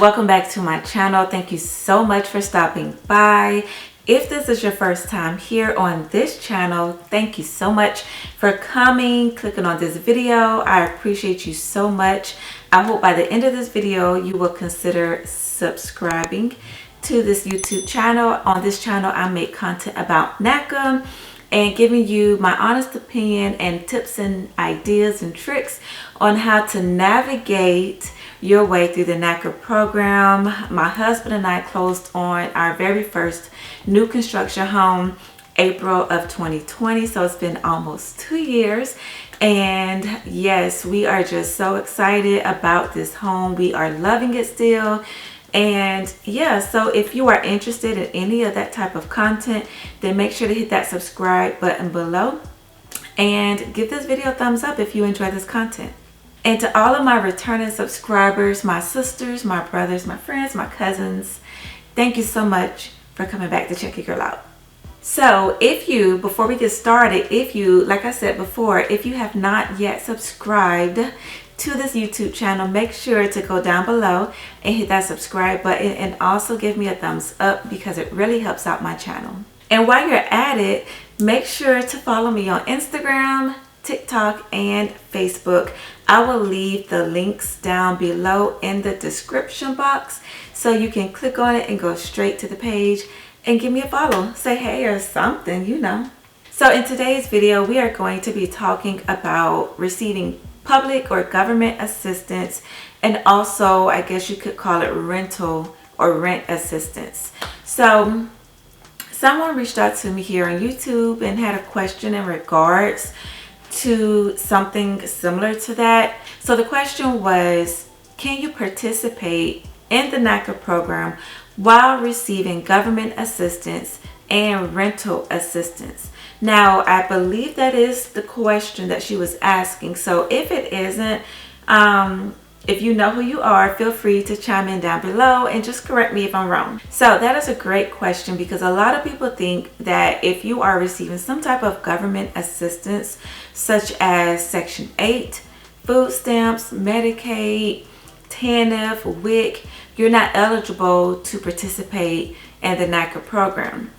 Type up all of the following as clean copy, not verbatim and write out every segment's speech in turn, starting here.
Welcome back to my channel. Thank you so much for stopping by. If this is your first time here on this channel, thank you so much for coming, clicking on this video. I appreciate you so much. I hope by the end of this video you will consider subscribing to this YouTube channel. On this channel I make content about Naca and giving you my honest opinion and tips and ideas and tricks on how to navigate your way through the Naca program. My husband and I closed on our very first new construction home April of 2020, so it's been almost 2 years. And yes, we are just so excited about this home. We are loving it still. And yeah, so if you are interested in any of that type of content, then make sure to hit that subscribe button below and give this video a thumbs up if you enjoy this content. And to all of my returning subscribers, my sisters, my brothers, my friends, my cousins, thank you so much for coming back to check your girl out. So before we get started, like I said before, if you have not yet subscribed to this YouTube channel, make sure to go down below and hit that subscribe button and also give me a thumbs up because it really helps out my channel. And while you're at it, make sure to follow me on Instagram, TikTok, and Facebook. I will leave the links down below in the description box so you can click on it and go straight to the page and give me a follow, say hey or something, you know. So in today's video, we are going to be talking about receiving public or government assistance, and also I guess you could call it rental or rent assistance. So someone reached out to me here on YouTube and had a question in regards to something similar to that. So the question was, can you participate in the Naca program while receiving government assistance and rental assistance? Now, I believe that is the question that she was asking. So if it isn't, if you know who you are, feel free to chime in down below and just correct me if I'm wrong. So that is a great question because a lot of people think that if you are receiving some type of government assistance, such as Section 8, food stamps, Medicaid, TANF, WIC, you're not eligible to participate in the Naca program.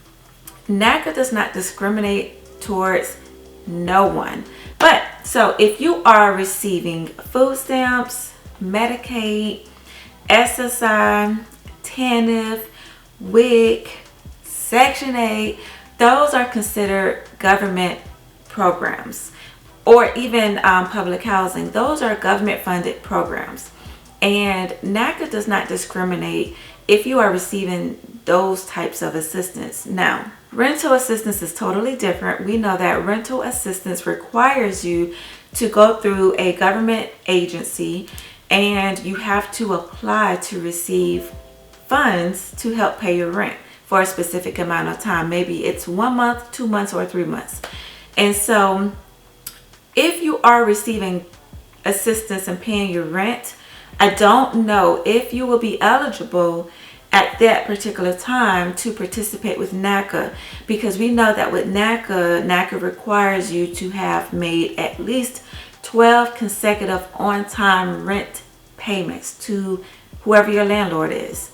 Naca does not discriminate towards no one. But so if you are receiving food stamps, Medicaid, SSI, TANF, WIC, Section 8, those are considered government programs, or even public housing. Those are government funded programs, and Naca does not discriminate if you are receiving those types of assistance. Now, rental assistance is totally different. We know that rental assistance requires you to go through a government agency and you have to apply to receive funds to help pay your rent for a specific amount of time. Maybe it's 1 month, 2 months, or 3 months. And so if you are receiving assistance and paying your rent, I don't know if you will be eligible at that particular time to participate with Naca, because we know that with Naca requires you to have made at least 12 consecutive on-time rent payments to whoever your landlord is.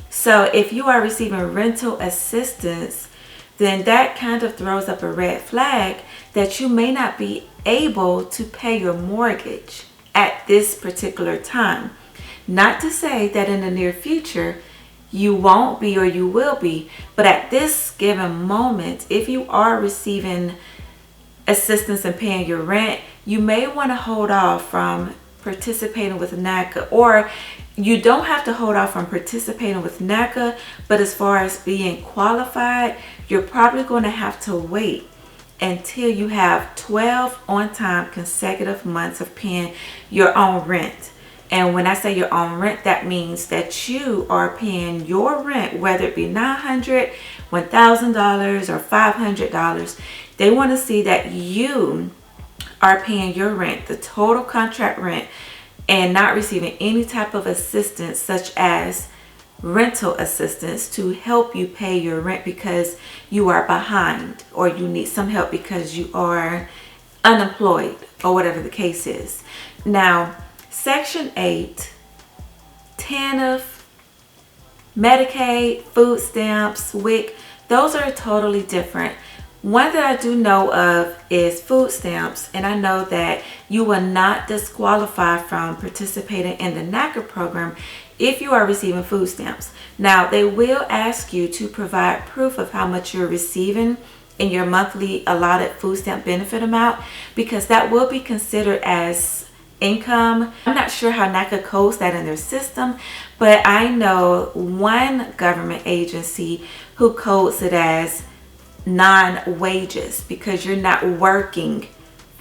So if you are receiving rental assistance, then that kind of throws up a red flag that you may not be able to pay your mortgage at this particular time. Not to say that in the near future you won't be or you will be, but at this given moment, if you are receiving assistance and paying your rent, you may want to hold off from participating with Naca. Or you don't have to hold off from participating with Naca, but as far as being qualified, you're probably going to have to wait until you have 12 on-time consecutive months of paying your own rent. And when I say your own rent, that means that you are paying your rent, whether it be $900, $1,000, or $500. They want to see that you are paying your rent, the total contract rent, and not receiving any type of assistance such as rental assistance to help you pay your rent because you are behind, or you need some help because you are unemployed, or whatever the case is. Now, Section 8, TANF, Medicaid, food stamps, WIC, those are totally different. One that I do know of is food stamps, and I know that you will not disqualify from participating in the Naca program if you are receiving food stamps. Now, they will ask you to provide proof of how much you're receiving in your monthly allotted food stamp benefit amount, because that will be considered as income. I'm not sure how Naca codes that in their system, but I know one government agency who codes it as non-wages because you're not working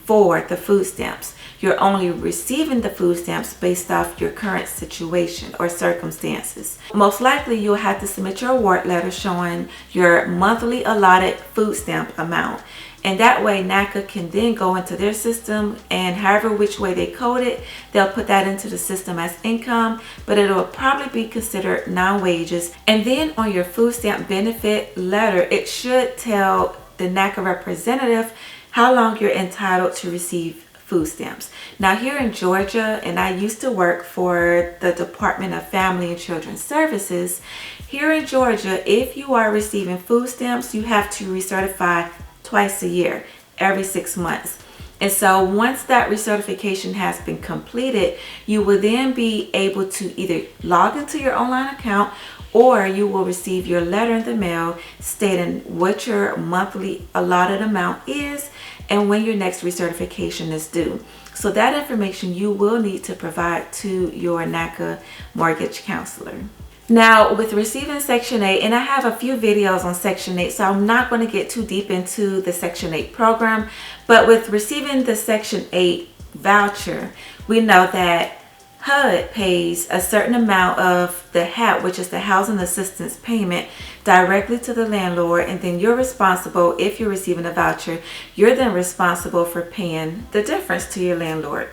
for the food stamps. You're only receiving the food stamps based off your current situation or circumstances. Most likely you'll have to submit your award letter showing your monthly allotted food stamp amount. And that way Naca can then go into their system, and however which way they code it, they'll put that into the system as income, but it'll probably be considered non-wages. And then on your food stamp benefit letter, it should tell the Naca representative how long you're entitled to receive food stamps. Now here in Georgia, and I used to work for the Department of Family and Children's Services, here in Georgia, if you are receiving food stamps, you have to recertify twice a year, every 6 months. And so once that recertification has been completed, you will then be able to either log into your online account, or you will receive your letter in the mail stating what your monthly allotted amount is and when your next recertification is due. So that information you will need to provide to your Naca mortgage counselor. Now, with receiving Section 8, and I have a few videos on Section 8, so I'm not going to get too deep into the Section 8 program, but with receiving the Section 8 voucher, we know that HUD pays a certain amount of the HAP, which is the Housing Assistance Payment, directly to the landlord, and then you're responsible, if you're receiving a voucher, you're then responsible for paying the difference to your landlord.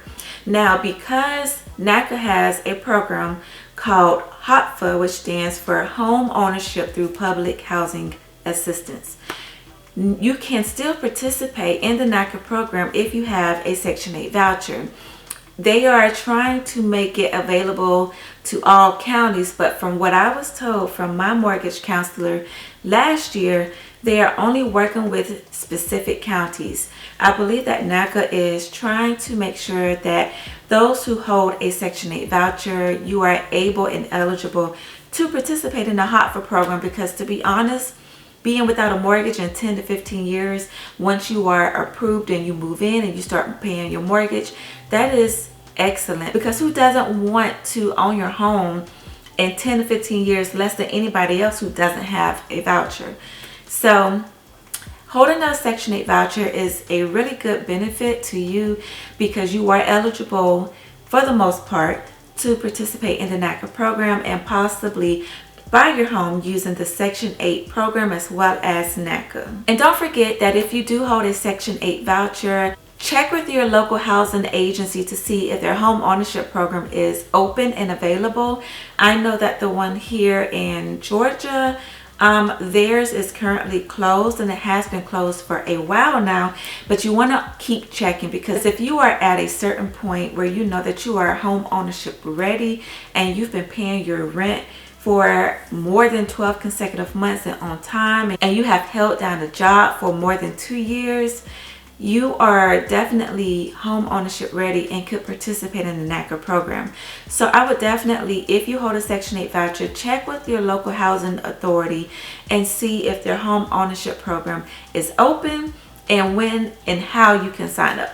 Now, because Naca has a program called HOPFA, which stands for Home Ownership Through Public Housing Assistance, you can still participate in the Naca program if you have a Section 8 voucher. They are trying to make it available to all counties, but from what I was told from my mortgage counselor last year, they are only working with specific counties. I believe that Naca is trying to make sure that those who hold a Section 8 voucher, you are able and eligible to participate in the HOPFA program, because to be honest, being without a mortgage in 10 to 15 years, once you are approved and you move in and you start paying your mortgage, that is excellent, because who doesn't want to own your home in 10 to 15 years less than anybody else who doesn't have a voucher? So holding a Section 8 voucher is a really good benefit to you, because you are eligible for the most part to participate in the Naca program and possibly buy your home using the Section 8 program as well as Naca. And don't forget that if you do hold a Section 8 voucher, check with your local housing agency to see if their home ownership program is open and available. I know that the one here in Georgia, theirs is currently closed, and it has been closed for a while now, but you want to keep checking, because if you are at a certain point where you know that you are home ownership ready and you've been paying your rent for more than 12 consecutive months and on time, and you have held down a job for more than 2 years, you are definitely home ownership ready and could participate in the Naca program. So I would definitely, if you hold a Section 8 voucher, check with your local housing authority and see if their home ownership program is open and when and how you can sign up.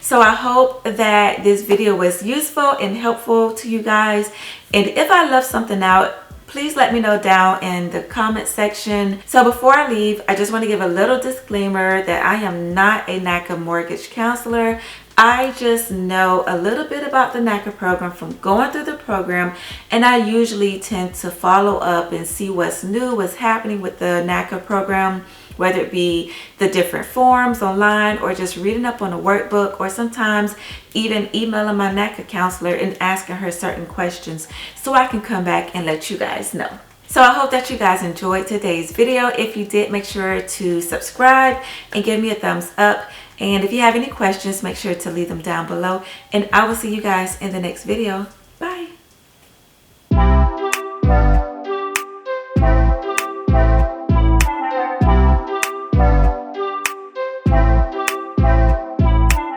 So I hope that this video was useful and helpful to you guys. And if I left something out, please let me know down in the comment section. So before I leave, I just want to give a little disclaimer that I am not a Naca mortgage counselor. I just know a little bit about the Naca program from going through the program, and I usually tend to follow up and see what's new, what's happening with the Naca program, whether it be the different forms online or just reading up on a workbook, or sometimes even emailing my Naca counselor and asking her certain questions so I can come back and let you guys know. So I hope that you guys enjoyed today's video. If you did, make sure to subscribe and give me a thumbs up. And if you have any questions, make sure to leave them down below. And I will see you guys in the next video. Bye.